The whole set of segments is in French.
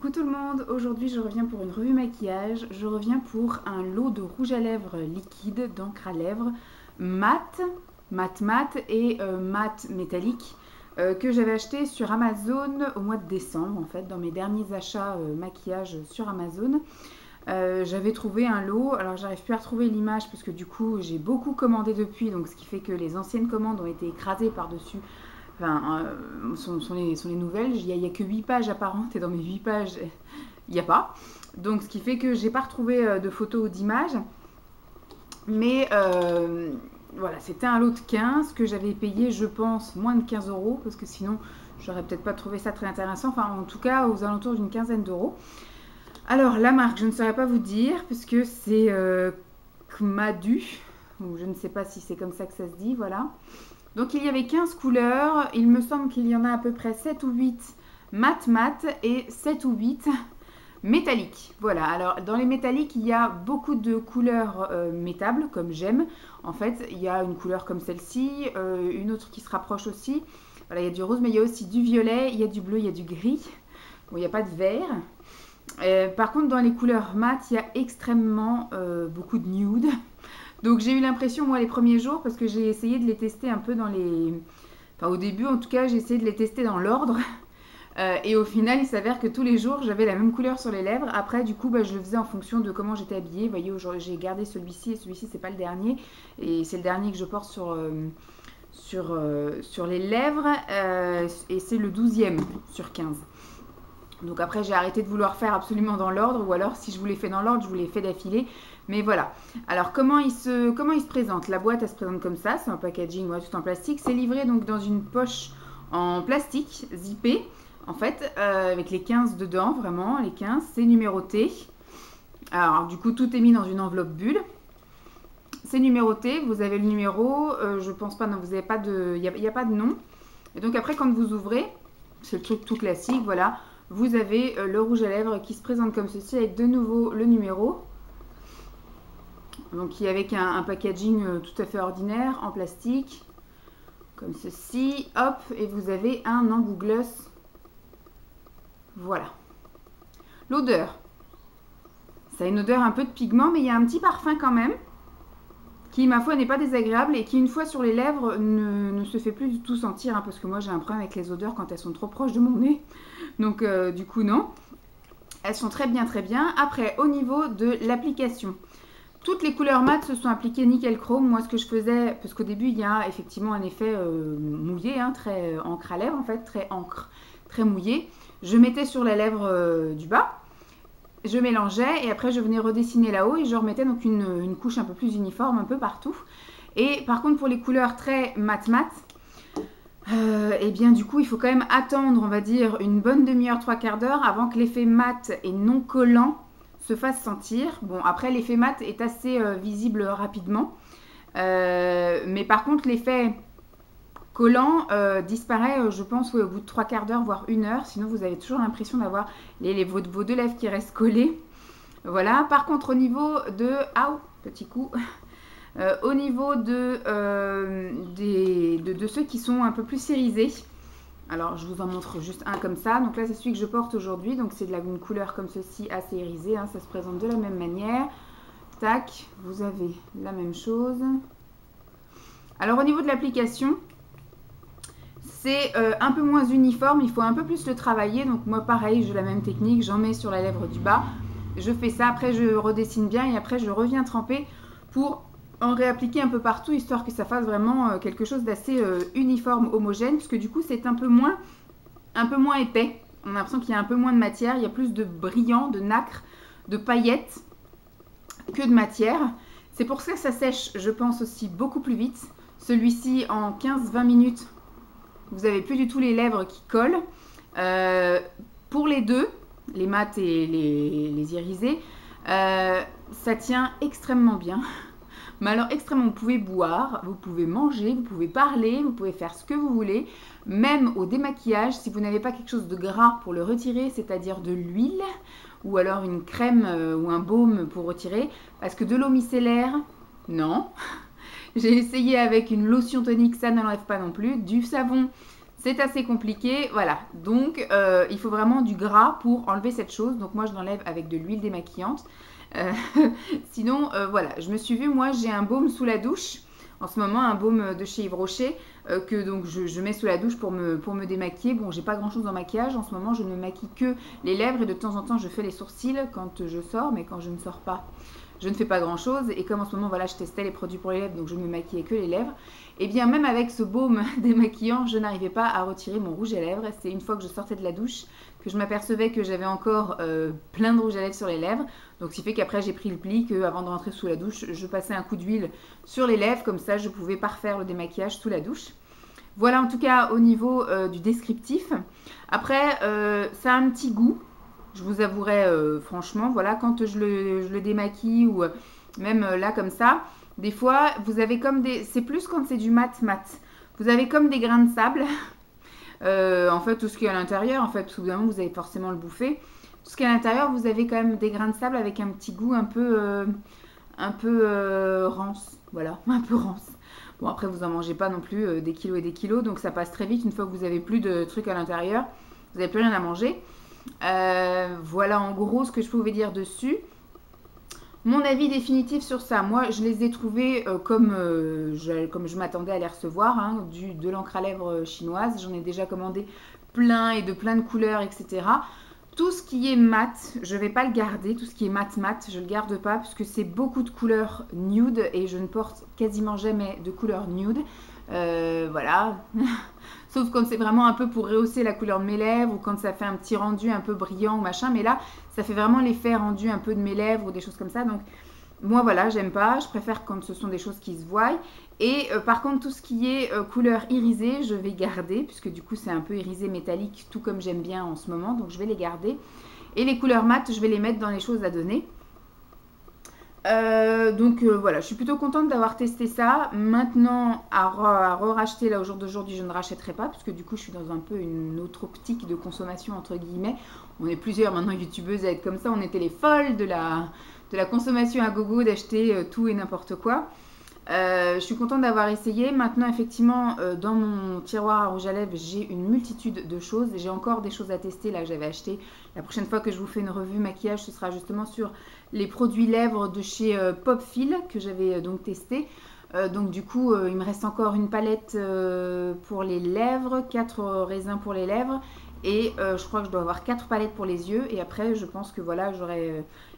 Coucou tout le monde, aujourd'hui je reviens pour une revue maquillage. Je reviens pour un lot de rouge à lèvres liquide, d'encre à lèvres, mat et mat métallique que j'avais acheté sur Amazon au mois de décembre en fait, dans mes derniers achats maquillage sur Amazon. J'avais trouvé un lot, alors j'arrive plus à retrouver l'image parce que du coup j'ai beaucoup commandé depuis, donc ce qui fait que les anciennes commandes ont été écrasées par-dessus. Enfin, sont les nouvelles. Il n'y a que 8 pages apparentes et dans mes 8 pages, il n'y a pas. Donc, ce qui fait que j'ai pas retrouvé de photos ou d'images. Mais voilà, c'était un lot de 15 que j'avais payé, je pense, moins de 15 euros. Parce que sinon, j'aurais peut-être pas trouvé ça très intéressant. Enfin, en tout cas, aux alentours d'une quinzaine d'euros. Alors, la marque, je ne saurais pas vous dire. Puisque c'est Kmadu. Ou je ne sais pas si c'est comme ça que ça se dit, voilà. Donc il y avait 15 couleurs, il me semble qu'il y en a à peu près 7 ou 8 mat et 7 ou 8 métalliques. Voilà, alors dans les métalliques, il y a beaucoup de couleurs métables, comme j'aime. En fait, il y a une couleur comme celle-ci, une autre qui se rapproche aussi. Voilà, il y a du rose, mais il y a aussi du violet, il y a du bleu, il y a du gris. Bon, il n'y a pas de vert. Par contre, dans les couleurs mat, il y a extrêmement beaucoup de nude. Donc j'ai eu l'impression, moi, les premiers jours, parce que j'ai essayé de les tester un peu dans les... Enfin, au début, en tout cas, j'ai essayé de les tester dans l'ordre. Et au final, il s'avère que tous les jours, j'avais la même couleur sur les lèvres. Après, du coup, je le faisais en fonction de comment j'étais habillée. Vous voyez, aujourd'hui, j'ai gardé celui-ci, et celui-ci, c'est pas le dernier. Et c'est le dernier que je porte sur les lèvres. Et c'est le 12e sur 15. Donc après, j'ai arrêté de vouloir faire absolument dans l'ordre, ou alors si je vous les fais dans l'ordre, je vous les fais d'affilée. Mais voilà. Alors comment il se présente? La boîte, elle se présente comme ça, c'est un packaging tout en plastique. C'est livré donc dans une poche en plastique, zippée, en fait, avec les 15 dedans, vraiment, les 15, c'est numéroté. Alors du coup, tout est mis dans une enveloppe bulle. C'est numéroté, vous avez le numéro, je pense pas, non, vous n'avez pas de... Il n'y a pas de nom. Et donc après, quand vous ouvrez, c'est le truc tout classique, voilà. Vous avez le rouge à lèvres qui se présente comme ceci avec de nouveau le numéro. Donc qui est avec un packaging tout à fait ordinaire en plastique. Comme ceci. Hop, et vous avez un embout gloss. Voilà. L'odeur. Ça a une odeur un peu de pigment, mais il y a un petit parfum quand même. Qui, ma foi, n'est pas désagréable et qui, une fois sur les lèvres, ne se fait plus du tout sentir. Hein, parce que moi, j'ai un problème avec les odeurs quand elles sont trop proches de mon nez. Donc, du coup, non. Elles sont très bien, très bien. Après, au niveau de l'application. Toutes les couleurs mat se sont appliquées nickel chrome. Moi, ce que je faisais, parce qu'au début, il y a effectivement un effet mouillé, hein, très encre à lèvres, en fait, très encre, très mouillé. Je mettais sur la lèvre du bas. Je mélangeais et après je venais redessiner là-haut et je remettais donc une couche un peu plus uniforme un peu partout. Et par contre pour les couleurs très mat, et bien du coup il faut quand même attendre, on va dire, une bonne demi-heure, 3/4 d'heure avant que l'effet mat et non collant se fasse sentir. Bon, après l'effet mat est assez visible rapidement. Mais par contre l'effet collant disparaît, je pense, au bout de 3/4 d'heure, voire 1 heure. Sinon, vous avez toujours l'impression d'avoir vos deux lèvres qui restent collées. Voilà. Par contre, au niveau de... Aouh, petit coup. Au niveau de ceux qui sont un peu plus irisés. Alors, je vous en montre juste un comme ça. Donc là, c'est celui que je porte aujourd'hui. Donc, c'est une couleur comme ceci, assez irisée. Hein. Ça se présente de la même manière. Tac, vous avez la même chose. Alors, au niveau de l'application... C'est un peu moins uniforme, il faut un peu plus le travailler. Donc moi pareil, j'ai la même technique, j'en mets sur la lèvre du bas. Je fais ça, après je redessine bien et après je reviens tremper pour en réappliquer un peu partout, histoire que ça fasse vraiment quelque chose d'assez uniforme, homogène. Parce que du coup c'est un peu moins épais. On a l'impression qu'il y a un peu moins de matière, il y a plus de brillant, de nacre, de paillettes que de matière. C'est pour ça que ça sèche, je pense, aussi beaucoup plus vite. Celui-ci en 15-20 minutes... Vous n'avez plus du tout les lèvres qui collent. Pour les deux, les mat et les irisés, ça tient extrêmement bien. Mais alors extrêmement, vous pouvez boire, vous pouvez manger, vous pouvez parler, vous pouvez faire ce que vous voulez. Même au démaquillage, si vous n'avez pas quelque chose de gras pour le retirer, c'est-à-dire de l'huile, ou alors une crème ou un baume pour retirer, parce que de l'eau micellaire, non. J'ai essayé avec une lotion tonique, ça n'enlève pas non plus. Du savon, c'est assez compliqué, voilà. Donc, il faut vraiment du gras pour enlever cette chose. Donc, moi, je l'enlève avec de l'huile démaquillante. Euh, Sinon, voilà, je me suis vue, moi, j'ai un baume sous la douche. En ce moment, un baume de chez Yves Rocher que donc je mets sous la douche pour me démaquiller. Bon, j'ai pas grand chose en maquillage. En ce moment, je ne me maquille que les lèvres et de temps en temps, je fais les sourcils quand je sors, mais quand je ne sors pas, je ne fais pas grand chose. Et comme en ce moment, voilà, je testais les produits pour les lèvres, donc je ne me maquillais que les lèvres. Et bien, même avec ce baume démaquillant, je n'arrivais pas à retirer mon rouge à lèvres. C'est une fois que je sortais de la douche que je m'apercevais que j'avais encore plein de rouge à lèvres sur les lèvres. Donc, ce qui fait qu'après, j'ai pris le pli qu'avant de rentrer sous la douche, je passais un coup d'huile sur les lèvres. Comme ça, je pouvais parfaire le démaquillage sous la douche. Voilà en tout cas au niveau du descriptif. Après, ça a un petit goût. Je vous avouerai franchement, voilà, quand je le démaquille ou même là comme ça, des fois, vous avez comme des... C'est plus quand c'est du mat. Vous avez comme des grains de sable. En fait, tout ce qui est à l'intérieur, en fait, soudainement, vous allez forcément le bouffer. Tout ce qui est à l'intérieur, vous avez quand même des grains de sable avec un petit goût un peu rance. Voilà, un peu rance. Bon, après, vous n'en mangez pas non plus des kilos et des kilos, donc ça passe très vite. Une fois que vous avez plus de trucs à l'intérieur, vous n'avez plus rien à manger. Voilà en gros ce que je pouvais dire dessus. Mon avis définitif sur ça, moi je les ai trouvés comme je m'attendais à les recevoir, hein, de l'encre à lèvres chinoise. J'en ai déjà commandé plein et de plein de couleurs, etc. Tout ce qui est mat, je ne vais pas le garder. Tout ce qui est mat, je ne le garde pas puisque c'est beaucoup de couleurs nude et je ne porte quasiment jamais de couleur nude. Voilà. Sauf quand c'est vraiment un peu pour rehausser la couleur de mes lèvres ou quand ça fait un petit rendu un peu brillant ou machin. Mais là, ça fait vraiment l'effet rendu un peu de mes lèvres ou des choses comme ça. Donc, moi, voilà, j'aime pas. Je préfère quand ce sont des choses qui se voient. Et par contre, tout ce qui est couleur irisée, je vais garder. Puisque du coup, c'est un peu irisé métallique, tout comme j'aime bien en ce moment. Donc, je vais les garder. Et les couleurs mates, je vais les mettre dans les choses à donner. Voilà, je suis plutôt contente d'avoir testé ça. Maintenant, à re-racheter là au jour d'aujourd'hui, je ne rachèterai pas parce que du coup, je suis dans un peu une autre optique de consommation entre guillemets. On est plusieurs maintenant youtubeuses à être comme ça. On était les folles de la consommation à gogo, d'acheter tout et n'importe quoi. Je suis contente d'avoir essayé. Maintenant, effectivement, dans mon tiroir à rouge à lèvres, j'ai une multitude de choses. J'ai encore des choses à tester là que j'avais acheté. La prochaine fois que je vous fais une revue maquillage, ce sera justement sur les produits lèvres de chez Popfil que j'avais donc testé. Donc du coup, il me reste encore une palette pour les lèvres, 4 raisins pour les lèvres. Et je crois que je dois avoir 4 palettes pour les yeux. Et après, je pense que voilà,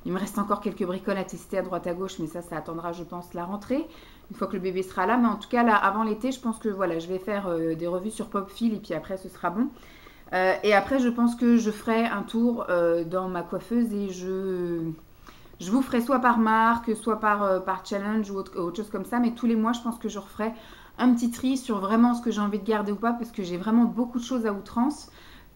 il me reste encore quelques bricoles à tester à droite à gauche. Mais ça attendra, je pense, la rentrée. Une fois que le bébé sera là. Mais en tout cas, là, avant l'été, je pense que voilà, je vais faire des revues sur Popfil. Et puis après, ce sera bon. Et après, je pense que je ferai un tour dans ma coiffeuse. Et je vous ferai soit par marque, soit par challenge ou autre chose comme ça. Mais tous les mois, je pense que je referai un petit tri sur vraiment ce que j'ai envie de garder ou pas. Parce que j'ai vraiment beaucoup de choses à outrance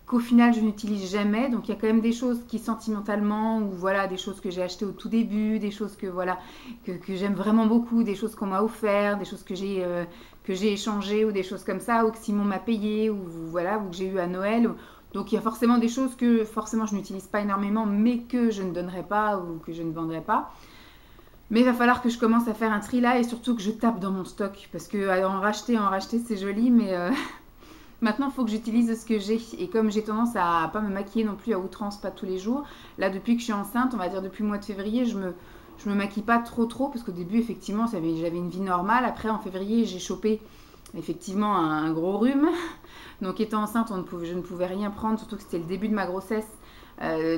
qu'au final je n'utilise jamais. Donc il y a quand même des choses qui sentimentalement, ou voilà, des choses que j'ai achetées au tout début, des choses que voilà que j'aime vraiment beaucoup, des choses qu'on m'a offert, des choses que j'ai échangées ou des choses comme ça, ou que Simon m'a payé, ou voilà, ou que j'ai eu à Noël. Donc il y a forcément des choses que forcément je n'utilise pas énormément, mais que je ne donnerai pas ou que je ne vendrai pas. Mais il va falloir que je commence à faire un tri là et surtout que je tape dans mon stock. Parce que en racheter c'est joli, mais maintenant, il faut que j'utilise ce que j'ai. Et comme j'ai tendance à pas me maquiller non plus à outrance, pas tous les jours. Là, depuis que je suis enceinte, on va dire depuis le mois de février, je me maquille pas trop. Parce qu'au début, effectivement, j'avais une vie normale. Après, en février, j'ai chopé effectivement un gros rhume. Donc, étant enceinte, je ne pouvais rien prendre, surtout que c'était le début de ma grossesse.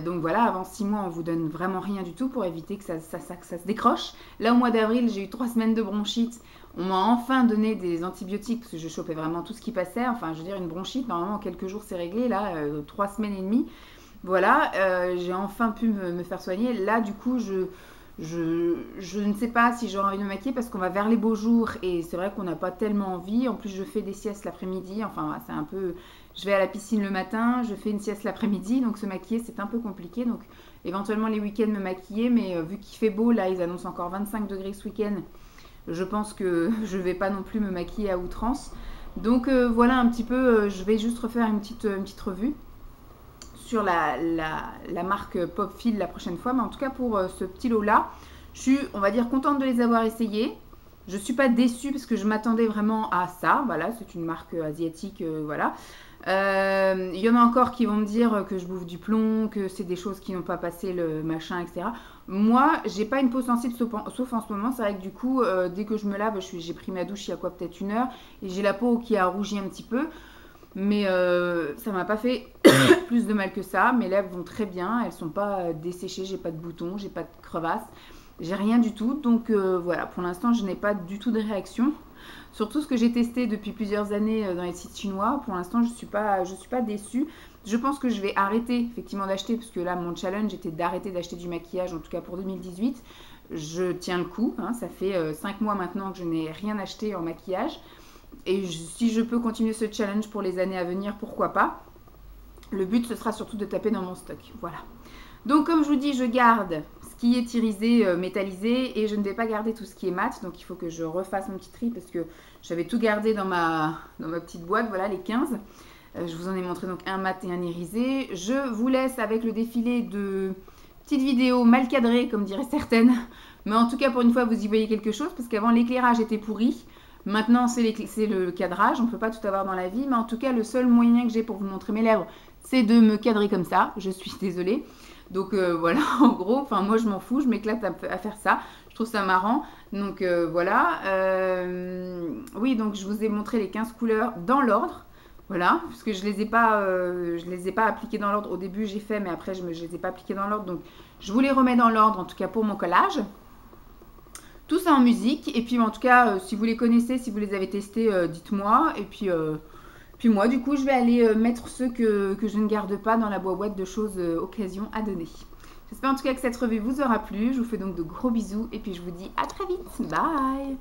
Donc voilà, avant 6 mois, on vous donne vraiment rien du tout pour éviter que ça se décroche. Là, au mois d'avril, j'ai eu 3 semaines de bronchite. On m'a enfin donné des antibiotiques parce que je chopais vraiment tout ce qui passait. Enfin, je veux dire, une bronchite, normalement, en quelques jours, c'est réglé. Là, 3 semaines et demie. Voilà, j'ai enfin pu me faire soigner. Là, du coup, je ne sais pas si j'aurai envie de me maquiller parce qu'on va vers les beaux jours et c'est vrai qu'on n'a pas tellement envie. En plus, je fais des siestes l'après-midi. Enfin, c'est un peu... Je vais à la piscine le matin, je fais une sieste l'après-midi. Donc, se maquiller, c'est un peu compliqué. Donc, éventuellement, les week-ends, me maquiller. Mais vu qu'il fait beau, là, ils annoncent encore 25 degrés ce week-end. Je pense que je ne vais pas non plus me maquiller à outrance. Donc, voilà un petit peu. Je vais juste refaire une petite revue sur la marque Popfil la prochaine fois. Mais en tout cas, pour ce petit lot-là, je suis, on va dire, contente de les avoir essayés. Je ne suis pas déçue parce que je m'attendais vraiment à ça. Voilà, c'est une marque asiatique, voilà. Il y en a encore qui vont me dire que je bouffe du plomb, que c'est des choses qui n'ont pas passé le machin, etc. Moi, j'ai pas une peau sensible sauf en ce moment. C'est vrai que du coup, dès que je me lave, j'ai pris ma douche il y a quoi, peut-être 1 heure, et j'ai la peau qui a rougi un petit peu. Mais ça m'a pas fait plus de mal que ça. Mes lèvres vont très bien, elles sont pas desséchées, j'ai pas de boutons, j'ai pas de crevasses, j'ai rien du tout. Donc voilà, pour l'instant, je n'ai pas du tout de réaction. Surtout ce que j'ai testé depuis plusieurs années dans les sites chinois, pour l'instant, je suis pas déçue. Je pense que je vais arrêter effectivement d'acheter, parce que là, mon challenge était d'arrêter d'acheter du maquillage, en tout cas pour 2018. Je tiens le coup, hein, ça fait 5 mois maintenant que je n'ai rien acheté en maquillage. Et si je peux continuer ce challenge pour les années à venir, pourquoi pas. Le but, ce sera surtout de taper dans mon stock. Voilà. Donc, comme je vous dis, je garde ce qui est irisé, métallisé, et je ne vais pas garder tout ce qui est mat. Donc, il faut que je refasse mon petit tri parce que j'avais tout gardé dans ma petite boîte. Voilà, les 15. Je vous en ai montré donc un mat et un irisé. Je vous laisse avec le défilé de petites vidéos mal cadrées, comme diraient certaines. Mais en tout cas, pour une fois, vous y voyez quelque chose parce qu'avant, l'éclairage était pourri. Maintenant, c'est le cadrage. On ne peut pas tout avoir dans la vie. Mais en tout cas, le seul moyen que j'ai pour vous montrer mes lèvres, c'est de me cadrer comme ça. Je suis désolée. Donc voilà, en gros, moi je m'en fous. Je m'éclate à faire ça. Je trouve ça marrant. Donc voilà. Oui, donc je vous ai montré les 15 couleurs dans l'ordre. Voilà, parce que je les ai pas appliquées dans l'ordre. Au début, j'ai fait, mais après, je les ai pas appliquées dans l'ordre. Donc, je vous les remets dans l'ordre, en tout cas pour mon collage. Tout ça en musique. Et puis, en tout cas, si vous les connaissez, si vous les avez testés, dites-moi. Et puis moi, du coup, je vais aller mettre ceux que je ne garde pas dans la boîte de choses occasion à donner. J'espère en tout cas que cette revue vous aura plu. Je vous fais donc de gros bisous. Et puis, je vous dis à très vite. Bye!